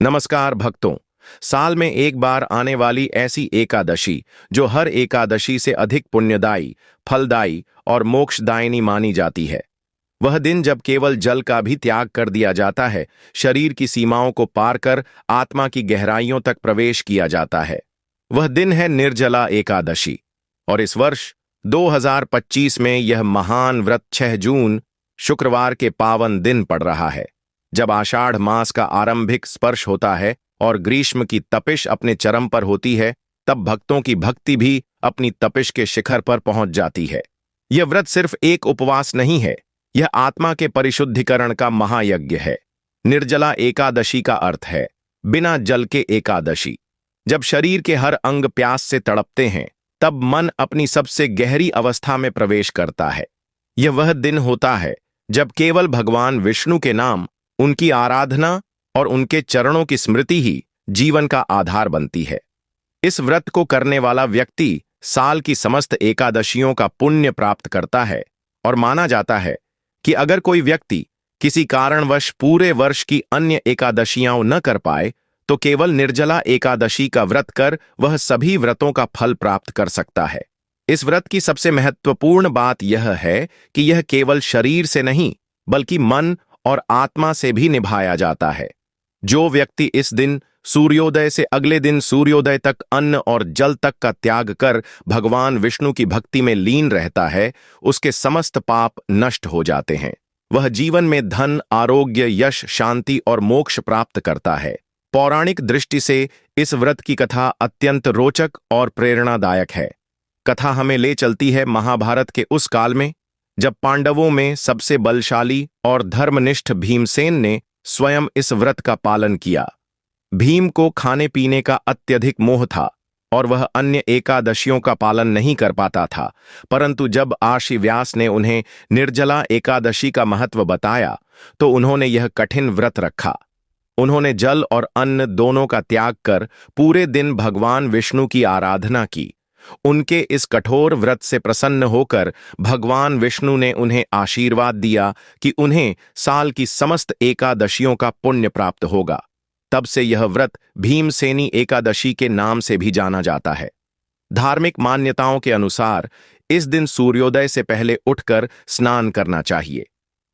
नमस्कार भक्तों। साल में एक बार आने वाली ऐसी एकादशी जो हर एकादशी से अधिक पुण्यदायी, फलदायी और मोक्षदायिनी मानी जाती है, वह दिन जब केवल जल का भी त्याग कर दिया जाता है, शरीर की सीमाओं को पार कर आत्मा की गहराइयों तक प्रवेश किया जाता है। वह दिन है निर्जला एकादशी। और इस वर्ष 2025 में यह महान व्रत 6 जून शुक्रवार के पावन दिन पड़ रहा है, जब आषाढ़ मास का आरंभिक स्पर्श होता है और ग्रीष्म की तपिश अपने चरम पर होती है। तब भक्तों की भक्ति भी अपनी तपिश के शिखर पर पहुंच जाती है। यह व्रत सिर्फ एक उपवास नहीं है, यह आत्मा के परिशुद्धिकरण का महायज्ञ है। निर्जला एकादशी का अर्थ है बिना जल के एकादशी। जब शरीर के हर अंग प्यास से तड़पते हैं, तब मन अपनी सबसे गहरी अवस्था में प्रवेश करता है। यह वह दिन होता है जब केवल भगवान विष्णु के नाम, उनकी आराधना और उनके चरणों की स्मृति ही जीवन का आधार बनती है। इस व्रत को करने वाला व्यक्ति साल की समस्त एकादशियों का पुण्य प्राप्त करता है और माना जाता है कि अगर कोई व्यक्ति किसी कारणवश पूरे वर्ष की अन्य एकादशियां न कर पाए, तो केवल निर्जला एकादशी का व्रत कर वह सभी व्रतों का फल प्राप्त कर सकता है। इस व्रत की सबसे महत्वपूर्ण बात यह है कि यह केवल शरीर से नहीं, बल्कि मन और आत्मा से भी निभाया जाता है। जो व्यक्ति इस दिन सूर्योदय से अगले दिन सूर्योदय तक अन्न और जल तक का त्याग कर भगवान विष्णु की भक्ति में लीन रहता है, उसके समस्त पाप नष्ट हो जाते हैं। वह जीवन में धन, आरोग्य, यश, शांति और मोक्ष प्राप्त करता है। पौराणिक दृष्टि से इस व्रत की कथा अत्यंत रोचक और प्रेरणादायक है। कथा हमें ले चलती है महाभारत के उस काल में, जब पांडवों में सबसे बलशाली और धर्मनिष्ठ भीमसेन ने स्वयं इस व्रत का पालन किया। भीम को खाने पीने का अत्यधिक मोह था और वह अन्य एकादशियों का पालन नहीं कर पाता था, परंतु जब आशी व्यास ने उन्हें निर्जला एकादशी का महत्व बताया, तो उन्होंने यह कठिन व्रत रखा। उन्होंने जल और अन्न दोनों का त्याग कर पूरे दिन भगवान विष्णु की आराधना की। उनके इस कठोर व्रत से प्रसन्न होकर भगवान विष्णु ने उन्हें आशीर्वाद दिया कि उन्हें साल की समस्त एकादशियों का पुण्य प्राप्त होगा। तब से यह व्रत भीमसेनी एकादशी के नाम से भी जाना जाता है। धार्मिक मान्यताओं के अनुसार इस दिन सूर्योदय से पहले उठकर स्नान करना चाहिए।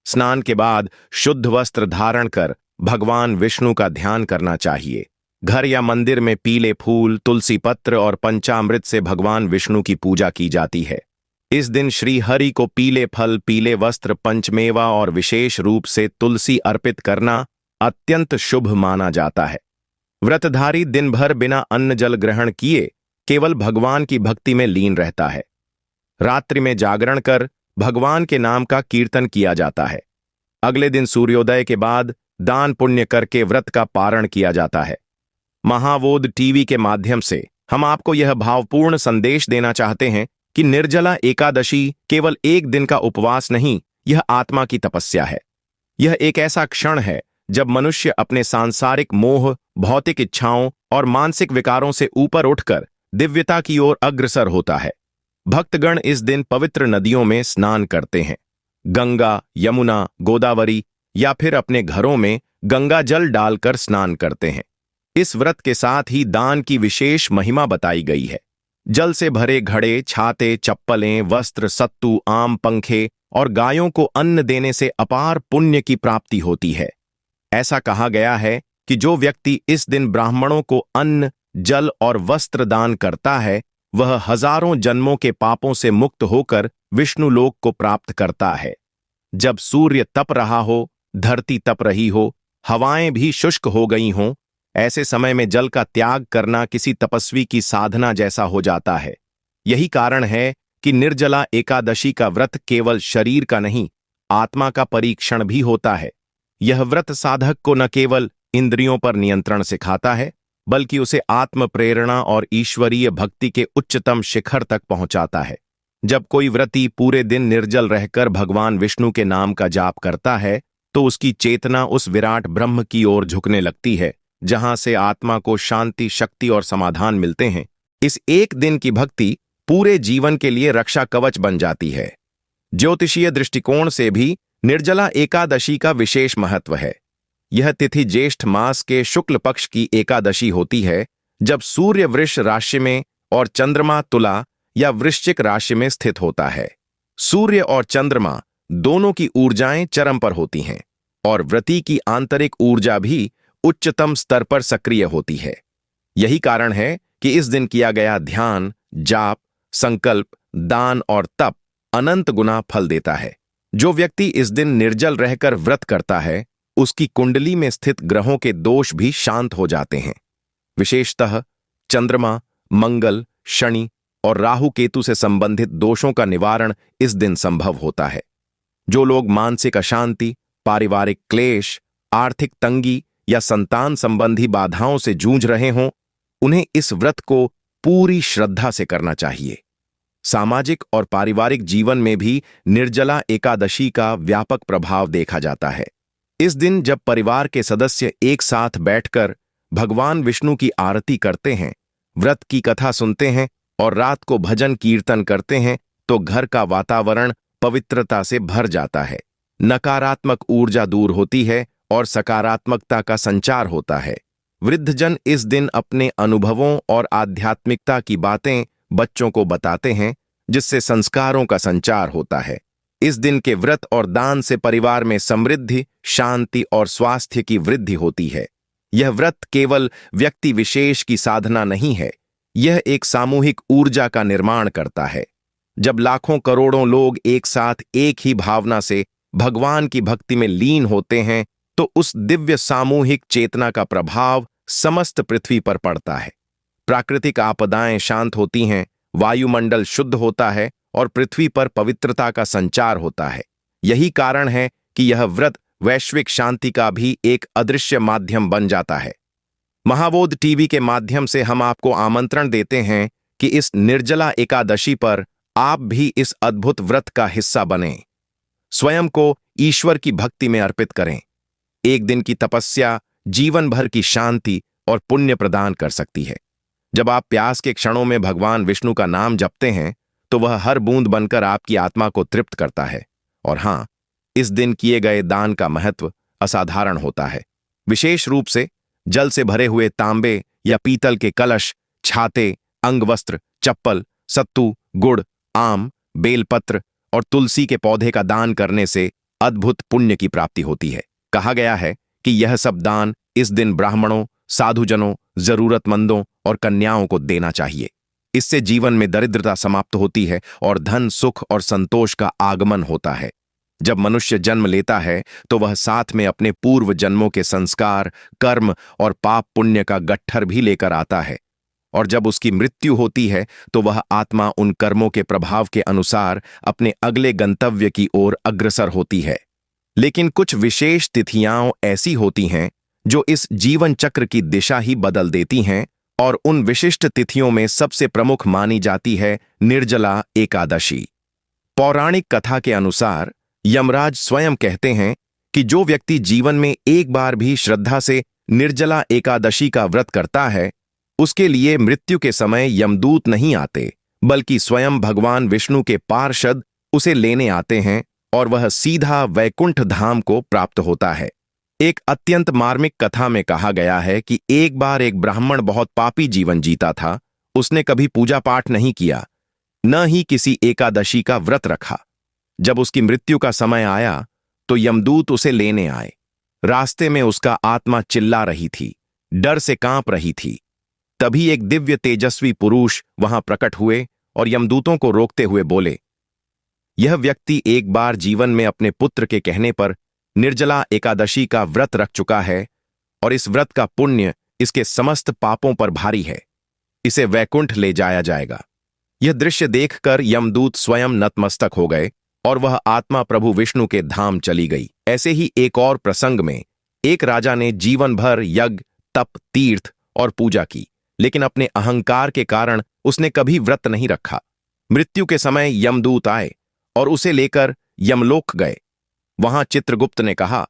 स्नान के बाद शुद्ध वस्त्र धारण कर भगवान विष्णु का ध्यान करना चाहिए। घर या मंदिर में पीले फूल, तुलसी पत्र और पंचामृत से भगवान विष्णु की पूजा की जाती है। इस दिन श्री हरि को पीले फल, पीले वस्त्र, पंचमेवा और विशेष रूप से तुलसी अर्पित करना अत्यंत शुभ माना जाता है। व्रतधारी दिन भर बिना अन्न जल ग्रहण किए केवल भगवान की भक्ति में लीन रहता है। रात्रि में जागरण कर भगवान के नाम का कीर्तन किया जाता है। अगले दिन सूर्योदय के बाद दान पुण्य करके व्रत का पारण किया जाता है। महावोध टीवी के माध्यम से हम आपको यह भावपूर्ण संदेश देना चाहते हैं कि निर्जला एकादशी केवल एक दिन का उपवास नहीं, यह आत्मा की तपस्या है। यह एक ऐसा क्षण है जब मनुष्य अपने सांसारिक मोह, भौतिक इच्छाओं और मानसिक विकारों से ऊपर उठकर दिव्यता की ओर अग्रसर होता है। भक्तगण इस दिन पवित्र नदियों में स्नान करते हैं। गंगा, यमुना, गोदावरी या फिर अपने घरों में गंगा जल डालकर स्नान करते हैं। इस व्रत के साथ ही दान की विशेष महिमा बताई गई है। जल से भरे घड़े, छाते, चप्पलें, वस्त्र, सत्तू, आम, पंखे और गायों को अन्न देने से अपार पुण्य की प्राप्ति होती है। ऐसा कहा गया है कि जो व्यक्ति इस दिन ब्राह्मणों को अन्न, जल और वस्त्र दान करता है, वह हजारों जन्मों के पापों से मुक्त होकर विष्णु लोक को प्राप्त करता है। जब सूर्य तप रहा हो, धरती तप रही हो, हवाएं भी शुष्क हो गई हों, ऐसे समय में जल का त्याग करना किसी तपस्वी की साधना जैसा हो जाता है। यही कारण है कि निर्जला एकादशी का व्रत केवल शरीर का नहीं, आत्मा का परीक्षण भी होता है। यह व्रत साधक को न केवल इंद्रियों पर नियंत्रण सिखाता है, बल्कि उसे आत्म प्रेरणा और ईश्वरीय भक्ति के उच्चतम शिखर तक पहुंचाता है। जब कोई व्रती पूरे दिन निर्जल रहकर भगवान विष्णु के नाम का जाप करता है, तो उसकी चेतना उस विराट ब्रह्म की ओर झुकने लगती है, जहां से आत्मा को शांति, शक्ति और समाधान मिलते हैं। इस एक दिन की भक्ति पूरे जीवन के लिए रक्षा कवच बन जाती है। ज्योतिषीय दृष्टिकोण से भी निर्जला एकादशी का विशेष महत्व है। यह तिथि ज्येष्ठ मास के शुक्ल पक्ष की एकादशी होती है, जब सूर्य वृष राशि में और चंद्रमा तुला या वृश्चिक राशि में स्थित होता है। सूर्य और चंद्रमा दोनों की ऊर्जाएं चरम पर होती हैं और व्रती की आंतरिक ऊर्जा भी उच्चतम स्तर पर सक्रिय होती है। यही कारण है कि इस दिन किया गया ध्यान, जाप, संकल्प, दान और तप अनंत गुना फल देता है। जो व्यक्ति इस दिन निर्जल रहकर व्रत करता है, उसकी कुंडली में स्थित ग्रहों के दोष भी शांत हो जाते हैं। विशेषतः चंद्रमा, मंगल, शनि और राहु केतु से संबंधित दोषों का निवारण इस दिन संभव होता है। जो लोग मानसिक अशांति, पारिवारिक क्लेश, आर्थिक तंगी या संतान संबंधी बाधाओं से जूझ रहे हों, उन्हें इस व्रत को पूरी श्रद्धा से करना चाहिए। सामाजिक और पारिवारिक जीवन में भी निर्जला एकादशी का व्यापक प्रभाव देखा जाता है। इस दिन जब परिवार के सदस्य एक साथ बैठकर भगवान विष्णु की आरती करते हैं, व्रत की कथा सुनते हैं और रात को भजन कीर्तन करते हैं, तो घर का वातावरण पवित्रता से भर जाता है। नकारात्मक ऊर्जा दूर होती है और सकारात्मकता का संचार होता है। वृद्धजन इस दिन अपने अनुभवों और आध्यात्मिकता की बातें बच्चों को बताते हैं, जिससे संस्कारों का संचार होता है। इस दिन के व्रत और दान से परिवार में समृद्धि, शांति और स्वास्थ्य की वृद्धि होती है। यह व्रत केवल व्यक्ति विशेष की साधना नहीं है, यह एक सामूहिक ऊर्जा का निर्माण करता है। जब लाखों करोड़ों लोग एक साथ एक ही भावना से भगवान की भक्ति में लीन होते हैं, तो उस दिव्य सामूहिक चेतना का प्रभाव समस्त पृथ्वी पर पड़ता है। प्राकृतिक आपदाएं शांत होती हैं, वायुमंडल शुद्ध होता है और पृथ्वी पर पवित्रता का संचार होता है। यही कारण है कि यह व्रत वैश्विक शांति का भी एक अदृश्य माध्यम बन जाता है। महाबोध टीवी के माध्यम से हम आपको आमंत्रण देते हैं कि इस निर्जला एकादशी पर आप भी इस अद्भुत व्रत का हिस्सा बनें। स्वयं को ईश्वर की भक्ति में अर्पित करें। एक दिन की तपस्या जीवन भर की शांति और पुण्य प्रदान कर सकती है। जब आप प्यास के क्षणों में भगवान विष्णु का नाम जपते हैं, तो वह हर बूंद बनकर आपकी आत्मा को तृप्त करता है। और हां, इस दिन किए गए दान का महत्व असाधारण होता है। विशेष रूप से जल से भरे हुए तांबे या पीतल के कलश, छाते, अंगवस्त्र, चप्पल, सत्तू, गुड़, आम, बेलपत्र और तुलसी के पौधे का दान करने से अद्भुत पुण्य की प्राप्ति होती है। कहा गया है कि यह सब दान इस दिन ब्राह्मणों, साधुजनों, जरूरतमंदों और कन्याओं को देना चाहिए। इससे जीवन में दरिद्रता समाप्त होती है और धन, सुख और संतोष का आगमन होता है। जब मनुष्य जन्म लेता है, तो वह साथ में अपने पूर्व जन्मों के संस्कार, कर्म और पाप पुण्य का गट्ठर भी लेकर आता है। और जब उसकी मृत्यु होती है, तो वह आत्मा उन कर्मों के प्रभाव के अनुसार अपने अगले गंतव्य की ओर अग्रसर होती है। लेकिन कुछ विशेष तिथियां ऐसी होती हैं जो इस जीवन चक्र की दिशा ही बदल देती हैं, और उन विशिष्ट तिथियों में सबसे प्रमुख मानी जाती है निर्जला एकादशी। पौराणिक कथा के अनुसार यमराज स्वयं कहते हैं कि जो व्यक्ति जीवन में एक बार भी श्रद्धा से निर्जला एकादशी का व्रत करता है, उसके लिए मृत्यु के समय यमदूत नहीं आते, बल्कि स्वयं भगवान विष्णु के पार्षद उसे लेने आते हैं और वह सीधा वैकुंठ धाम को प्राप्त होता है। एक अत्यंत मार्मिक कथा में कहा गया है कि एक बार एक ब्राह्मण बहुत पापी जीवन जीता था। उसने कभी पूजा पाठ नहीं किया, न ही किसी एकादशी का व्रत रखा। जब उसकी मृत्यु का समय आया, तो यमदूत उसे लेने आए। रास्ते में उसका आत्मा चिल्ला रही थी, डर से कांप रही थी। तभी एक दिव्य तेजस्वी पुरुष वहां प्रकट हुए और यमदूतों को रोकते हुए बोले, यह व्यक्ति एक बार जीवन में अपने पुत्र के कहने पर निर्जला एकादशी का व्रत रख चुका है और इस व्रत का पुण्य इसके समस्त पापों पर भारी है। इसे वैकुंठ ले जाया जाएगा। यह दृश्य देखकर यमदूत स्वयं नतमस्तक हो गए और वह आत्मा प्रभु विष्णु के धाम चली गई। ऐसे ही एक और प्रसंग में एक राजा ने जीवन भर यज्ञ, तप, तीर्थ और पूजा की, लेकिन अपने अहंकार के कारण उसने कभी व्रत नहीं रखा। मृत्यु के समय यमदूत आए और उसे लेकर यमलोक गए। वहां चित्रगुप्त ने कहा,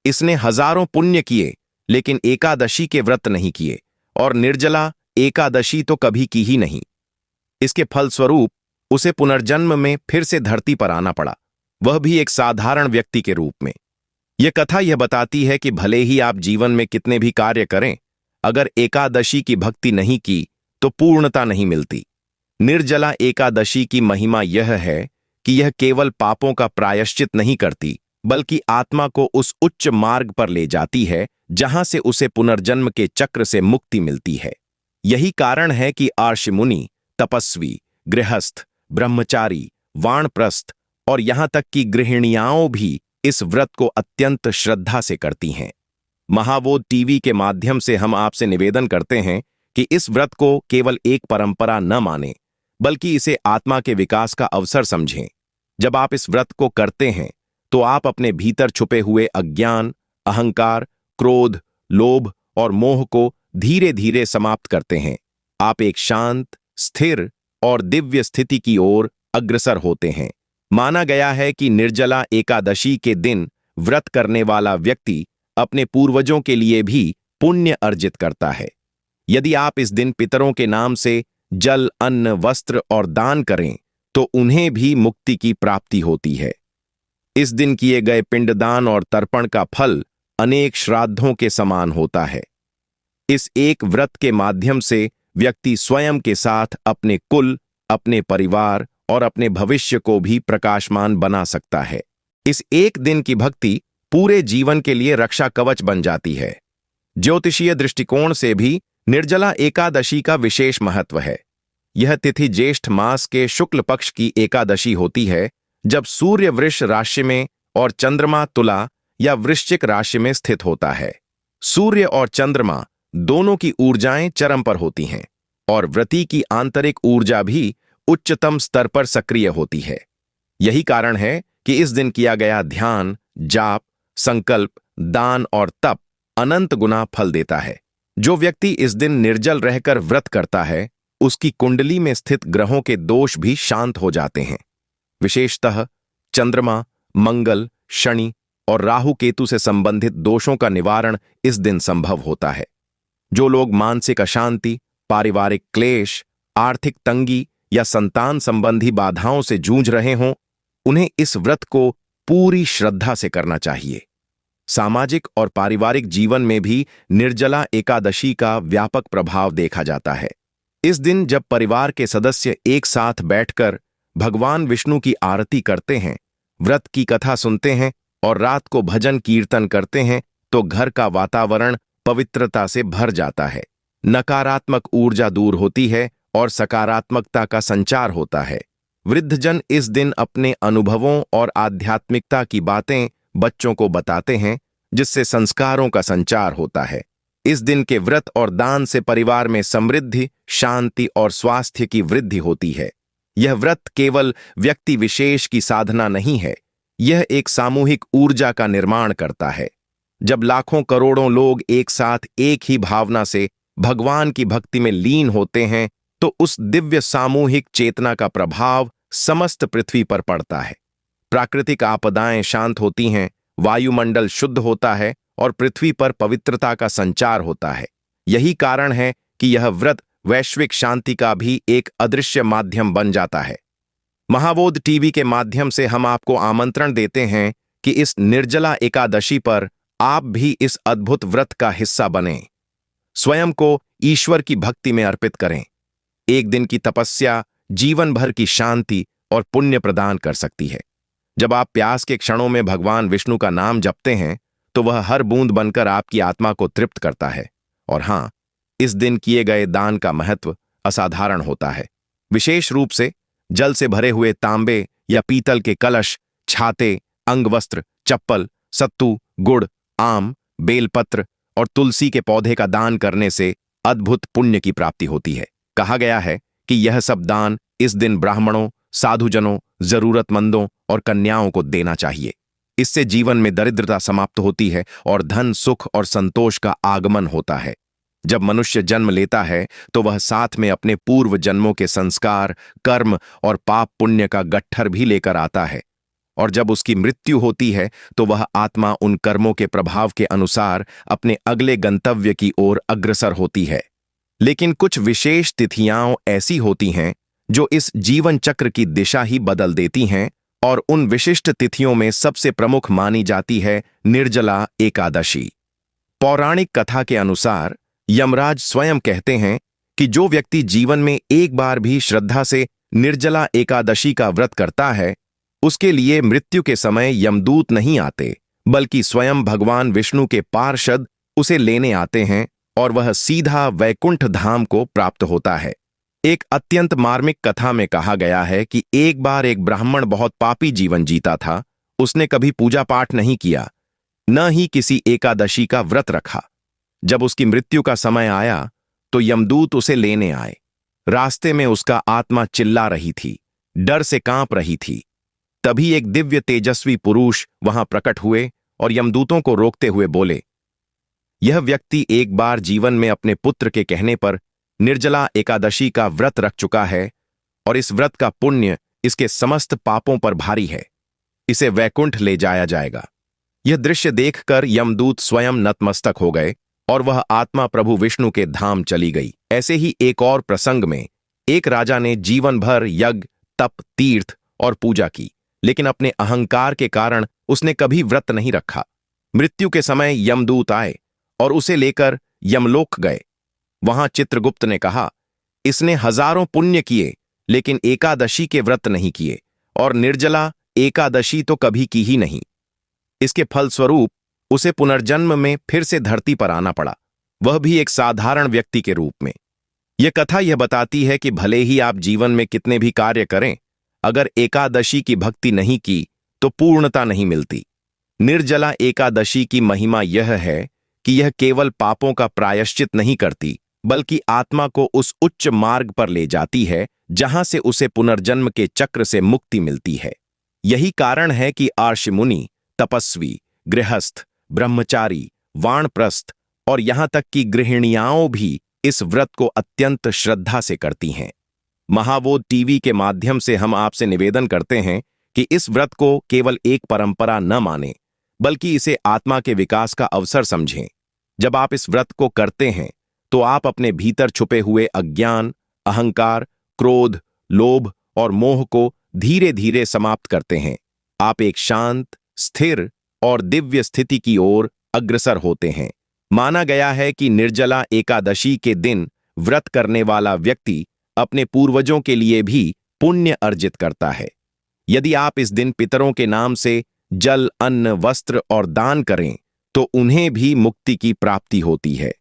इसने हजारों पुण्य किए, लेकिन एकादशी के व्रत नहीं किए और निर्जला एकादशी तो कभी की ही नहीं। इसके फलस्वरूप उसे पुनर्जन्म में फिर से धरती पर आना पड़ा, वह भी एक साधारण व्यक्ति के रूप में। यह कथा यह बताती है कि भले ही आप जीवन में कितने भी कार्य करें, अगर एकादशी की भक्ति नहीं की तो पूर्णता नहीं मिलती। निर्जला एकादशी की महिमा यह है कि यह केवल पापों का प्रायश्चित नहीं करती, बल्कि आत्मा को उस उच्च मार्ग पर ले जाती है जहां से उसे पुनर्जन्म के चक्र से मुक्ति मिलती है। यही कारण है कि आर्षि मुनि, तपस्वी, गृहस्थ, ब्रह्मचारी, वानप्रस्थ और यहां तक कि गृहिणियाओं भी इस व्रत को अत्यंत श्रद्धा से करती हैं। महाबोध टीवी के माध्यम से हम आपसे निवेदन करते हैं कि इस व्रत को केवल एक परंपरा न माने, बल्कि इसे आत्मा के विकास का अवसर समझें। जब आप इस व्रत को करते हैं तो आप अपने भीतर छुपे हुए अज्ञान, अहंकार, क्रोध, लोभ और मोह को धीरे धीरे समाप्त करते हैं। आप एक शांत, स्थिर और दिव्य स्थिति की ओर अग्रसर होते हैं। माना गया है कि निर्जला एकादशी के दिन व्रत करने वाला व्यक्ति अपने पूर्वजों के लिए भी पुण्य अर्जित करता है। यदि आप इस दिन पितरों के नाम से जल, अन्न, वस्त्र और दान करें तो उन्हें भी मुक्ति की प्राप्ति होती है। इस दिन किए गए पिंडदान और तर्पण का फल अनेक श्राद्धों के समान होता है। इस एक व्रत के माध्यम से व्यक्ति स्वयं के साथ अपने कुल, अपने परिवार और अपने भविष्य को भी प्रकाशमान बना सकता है। इस एक दिन की भक्ति पूरे जीवन के लिए रक्षा कवच बन जाती है। ज्योतिषीय दृष्टिकोण से भी निर्जला एकादशी का विशेष महत्व है। यह तिथि ज्येष्ठ मास के शुक्ल पक्ष की एकादशी होती है, जब सूर्य वृष राशि में और चंद्रमा तुला या वृश्चिक राशि में स्थित होता है। सूर्य और चंद्रमा दोनों की ऊर्जाएं चरम पर होती हैं और व्रती की आंतरिक ऊर्जा भी उच्चतम स्तर पर सक्रिय होती है। यही कारण है कि इस दिन किया गया ध्यान, जाप, संकल्प, दान और तप अनंत गुना फल देता है। जो व्यक्ति इस दिन निर्जल रहकर व्रत करता है, उसकी कुंडली में स्थित ग्रहों के दोष भी शांत हो जाते हैं। विशेषतः चंद्रमा, मंगल, शनि और राहु केतु से संबंधित दोषों का निवारण इस दिन संभव होता है। जो लोग मानसिक अशांति, पारिवारिक क्लेश, आर्थिक तंगी या संतान संबंधी बाधाओं से जूझ रहे हों, उन्हें इस व्रत को पूरी श्रद्धा से करना चाहिए। सामाजिक और पारिवारिक जीवन में भी निर्जला एकादशी का व्यापक प्रभाव देखा जाता है। इस दिन जब परिवार के सदस्य एक साथ बैठकर भगवान विष्णु की आरती करते हैं, व्रत की कथा सुनते हैं और रात को भजन कीर्तन करते हैं, तो घर का वातावरण पवित्रता से भर जाता है। नकारात्मक ऊर्जा दूर होती है और सकारात्मकता का संचार होता है। वृद्धजन इस दिन अपने अनुभवों और आध्यात्मिकता की बातें बच्चों को बताते हैं, जिससे संस्कारों का संचार होता है। इस दिन के व्रत और दान से परिवार में समृद्धि, शांति और स्वास्थ्य की वृद्धि होती है। यह व्रत केवल व्यक्ति विशेष की साधना नहीं है, यह एक सामूहिक ऊर्जा का निर्माण करता है। जब लाखों करोड़ों लोग एक साथ एक ही भावना से भगवान की भक्ति में लीन होते हैं, तो उस दिव्य सामूहिक चेतना का प्रभाव समस्त पृथ्वी पर पड़ता है। प्राकृतिक आपदाएं शांत होती हैं, वायुमंडल शुद्ध होता है और पृथ्वी पर पवित्रता का संचार होता है। यही कारण है कि यह व्रत वैश्विक शांति का भी एक अदृश्य माध्यम बन जाता है। महाबोध टीवी के माध्यम से हम आपको आमंत्रण देते हैं कि इस निर्जला एकादशी पर आप भी इस अद्भुत व्रत का हिस्सा बनें। स्वयं को ईश्वर की भक्ति में अर्पित करें। एक दिन की तपस्या जीवन भर की शांति और पुण्य प्रदान कर सकती है। जब आप प्यास के क्षणों में भगवान विष्णु का नाम जपते हैं, तो वह हर बूंद बनकर आपकी आत्मा को तृप्त करता है। और हां, इस दिन किए गए दान का महत्व असाधारण होता है। विशेष रूप से जल से भरे हुए तांबे या पीतल के कलश, छाते, अंगवस्त्र, चप्पल, सत्तू, गुड़, आम, बेलपत्र और तुलसी के पौधे का दान करने से अद्भुत पुण्य की प्राप्ति होती है। कहा गया है कि यह सब दान इस दिन ब्राह्मणों, साधुजनों, जरूरतमंदों और कन्याओं को देना चाहिए। इससे जीवन में दरिद्रता समाप्त होती है और धन, सुख और संतोष का आगमन होता है। जब मनुष्य जन्म लेता है तो वह साथ में अपने पूर्व जन्मों के संस्कार, कर्म और पाप पुण्य का गट्ठर भी लेकर आता है, और जब उसकी मृत्यु होती है तो वह आत्मा उन कर्मों के प्रभाव के अनुसार अपने अगले गंतव्य की ओर अग्रसर होती है। लेकिन कुछ विशेष तिथियां ऐसी होती हैं जो इस जीवन चक्र की दिशा ही बदल देती हैं और उन विशिष्ट तिथियों में सबसे प्रमुख मानी जाती है निर्जला एकादशी। पौराणिक कथा के अनुसार यमराज स्वयं कहते हैं कि जो व्यक्ति जीवन में एक बार भी श्रद्धा से निर्जला एकादशी का व्रत करता है, उसके लिए मृत्यु के समय यमदूत नहीं आते, बल्कि स्वयं भगवान विष्णु के पार्षद उसे लेने आते हैं और वह सीधा वैकुंठ धाम को प्राप्त होता है। एक अत्यंत मार्मिक कथा में कहा गया है कि एक बार एक ब्राह्मण बहुत पापी जीवन जीता था। उसने कभी पूजा पाठ नहीं किया, न ही किसी एकादशी का व्रत रखा। जब उसकी मृत्यु का समय आया तो यमदूत उसे लेने आए। रास्ते में उसका आत्मा चिल्ला रही थी, डर से कांप रही थी। तभी एक दिव्य तेजस्वी पुरुष वहां प्रकट हुए और यमदूतों को रोकते हुए बोले, यह व्यक्ति एक बार जीवन में अपने पुत्र के कहने पर निर्जला एकादशी का व्रत रख चुका है और इस व्रत का पुण्य इसके समस्त पापों पर भारी है। इसे वैकुंठ ले जाया जाएगा। यह दृश्य देखकर यमदूत स्वयं नतमस्तक हो गए और वह आत्मा प्रभु विष्णु के धाम चली गई। ऐसे ही एक और प्रसंग में एक राजा ने जीवन भर यज्ञ, तप, तीर्थ और पूजा की, लेकिन अपने अहंकार के कारण उसने कभी व्रत नहीं रखा। मृत्यु के समय यमदूत आए और उसे लेकर यमलोक गए। वहां चित्रगुप्त ने कहा, इसने हजारों पुण्य किए लेकिन एकादशी के व्रत नहीं किए और निर्जला एकादशी तो कभी की ही नहीं। इसके फलस्वरूप उसे पुनर्जन्म में फिर से धरती पर आना पड़ा, वह भी एक साधारण व्यक्ति के रूप में। यह कथा यह बताती है कि भले ही आप जीवन में कितने भी कार्य करें, अगर एकादशी की भक्ति नहीं की तो पूर्णता नहीं मिलती। निर्जला एकादशी की महिमा यह है कि यह केवल पापों का प्रायश्चित नहीं करती, बल्कि आत्मा को उस उच्च मार्ग पर ले जाती है जहां से उसे पुनर्जन्म के चक्र से मुक्ति मिलती है। यही कारण है कि आर्षि मुनि, तपस्वी, गृहस्थ, ब्रह्मचारी, वानप्रस्थ और यहां तक कि गृहिणियाओं भी इस व्रत को अत्यंत श्रद्धा से करती हैं। महावोध टीवी के माध्यम से हम आपसे निवेदन करते हैं कि इस व्रत को केवल एक परंपरा न माने, बल्कि इसे आत्मा के विकास का अवसर समझें। जब आप इस व्रत को करते हैं तो आप अपने भीतर छुपे हुए अज्ञान, अहंकार, क्रोध, लोभ और मोह को धीरे धीरे समाप्त करते हैं। आप एक शांत, स्थिर और दिव्य स्थिति की ओर अग्रसर होते हैं। माना गया है कि निर्जला एकादशी के दिन व्रत करने वाला व्यक्ति अपने पूर्वजों के लिए भी पुण्य अर्जित करता है। यदि आप इस दिन पितरों के नाम से जल, अन्न, वस्त्र और दान करें तो उन्हें भी मुक्ति की प्राप्ति होती है।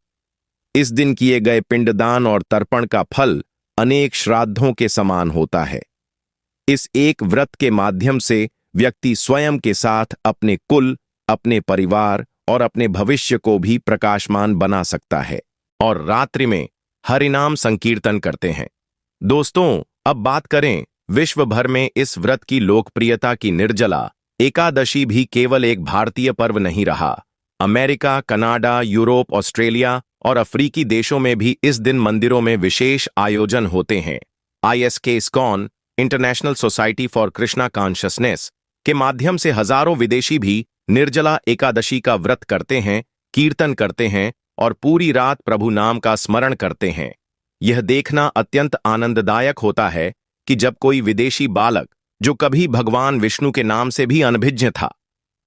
इस दिन किए गए पिंडदान और तर्पण का फल अनेक श्राद्धों के समान होता है। इस एक व्रत के माध्यम से व्यक्ति स्वयं के साथ अपने कुल, अपने परिवार और अपने भविष्य को भी प्रकाशमान बना सकता है और रात्रि में हरिनाम संकीर्तन करते हैं। दोस्तों, अब बात करें विश्व भर में इस व्रत की लोकप्रियता की। निर्जला एकादशी भी केवल एक भारतीय पर्व नहीं रहा। अमेरिका, कनाडा, यूरोप, ऑस्ट्रेलिया और अफ्रीकी देशों में भी इस दिन मंदिरों में विशेष आयोजन होते हैं। ISK ISKCON, international society for Krishna consciousness के माध्यम से हजारों विदेशी भी निर्जला एकादशी का व्रत करते हैं, कीर्तन करते हैं और पूरी रात प्रभु नाम का स्मरण करते हैं। यह देखना अत्यंत आनंददायक होता है कि जब कोई विदेशी बालक, जो कभी भगवान विष्णु के नाम से भी अनभिज्ञ था,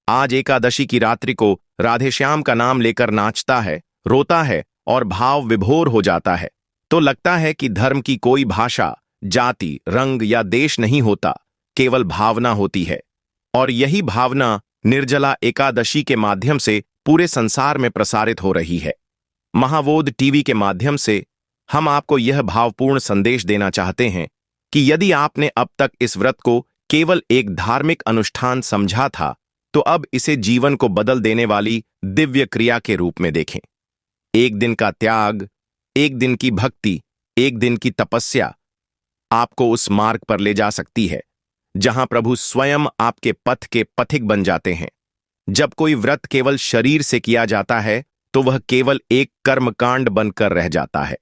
आज एकादशी की रात्रि को राधेश्याम का नाम लेकर नाचता है, रोता है और भाव विभोर हो जाता है, तो लगता है कि धर्म की कोई भाषा, जाति, रंग या देश नहीं होता, केवल भावना होती है। और यही भावना निर्जला एकादशी के माध्यम से पूरे संसार में प्रसारित हो रही है। महावोध टीवी के माध्यम से हम आपको यह भावपूर्ण संदेश देना चाहते हैं कि यदि आपने अब तक इस व्रत को केवल एक धार्मिक अनुष्ठान समझा था, तो अब इसे जीवन को बदल देने वाली दिव्य क्रिया के रूप में देखें। एक दिन का त्याग, एक दिन की भक्ति, एक दिन की तपस्या आपको उस मार्ग पर ले जा सकती है जहां प्रभु स्वयं आपके पथ के पथिक बन जाते हैं। जब कोई व्रत केवल शरीर से किया जाता है तो वह केवल एक कर्मकांड बनकर रह जाता है,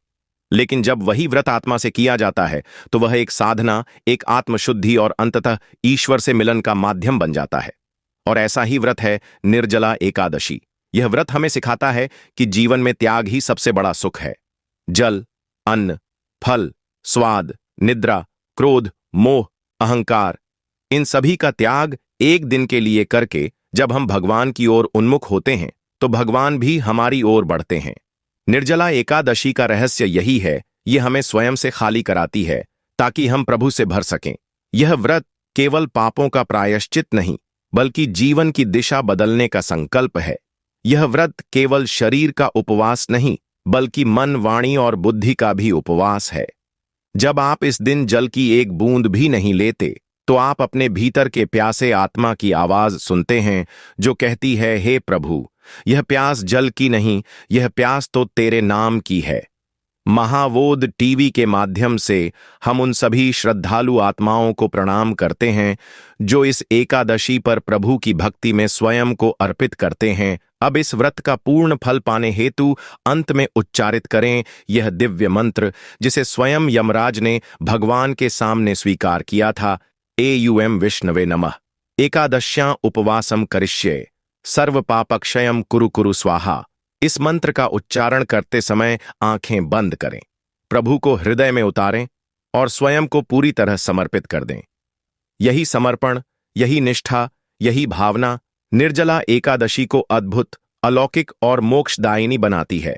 लेकिन जब वही व्रत आत्मा से किया जाता है तो वह एक साधना, एक आत्मशुद्धि और अंततः ईश्वर से मिलन का माध्यम बन जाता है। और ऐसा ही व्रत है निर्जला एकादशी। यह व्रत हमें सिखाता है कि जीवन में त्याग ही सबसे बड़ा सुख है। जल, अन्न, फल, स्वाद, निद्रा, क्रोध, मोह, अहंकार, इन सभी का त्याग एक दिन के लिए करके जब हम भगवान की ओर उन्मुख होते हैं तो भगवान भी हमारी ओर बढ़ते हैं। निर्जला एकादशी का रहस्य यही है, ये हमें स्वयं से खाली कराती है ताकि हम प्रभु से भर सकें। यह व्रत केवल पापों का प्रायश्चित नहीं बल्कि जीवन की दिशा बदलने का संकल्प है। यह व्रत केवल शरीर का उपवास नहीं बल्कि मन, वाणी और बुद्धि का भी उपवास है। जब आप इस दिन जल की एक बूंद भी नहीं लेते तो आप अपने भीतर के प्यासे आत्मा की आवाज सुनते हैं जो कहती है, हे प्रभु, यह प्यास जल की नहीं, यह प्यास तो तेरे नाम की है। महावोद टीवी के माध्यम से हम उन सभी श्रद्धालु आत्माओं को प्रणाम करते हैं जो इस एकादशी पर प्रभु की भक्ति में स्वयं को अर्पित करते हैं। अब इस व्रत का पूर्ण फल पाने हेतु अंत में उच्चारित करें यह दिव्य मंत्र जिसे स्वयं यमराज ने भगवान के सामने स्वीकार किया था। एयुएम विष्णवे नमः। एकादश्यां उपवासम करिष्ये सर्व पापक्षयम कुरु कुरु स्वाहा। इस मंत्र का उच्चारण करते समय आंखें बंद करें, प्रभु को हृदय में उतारें और स्वयं को पूरी तरह समर्पित कर दें। यही समर्पण, यही निष्ठा, यही भावना निर्जला एकादशी को अद्भुत, अलौकिक और मोक्षदायिनी बनाती है।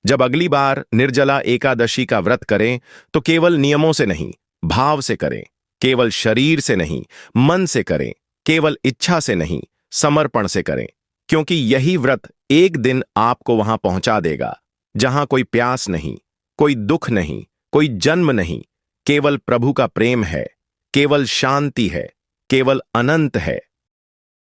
जब अगली बार निर्जला एकादशी का व्रत करें तो केवल नियमों से नहीं, भाव से करें। केवल शरीर से नहीं, मन से करें। केवल इच्छा से नहीं, समर्पण से करें। क्योंकि यही व्रत एक दिन आपको वहां पहुंचा देगा जहां कोई प्यास नहीं, कोई दुख नहीं, कोई जन्म नहीं, केवल प्रभु का प्रेम है, केवल शांति है, केवल अनंत है।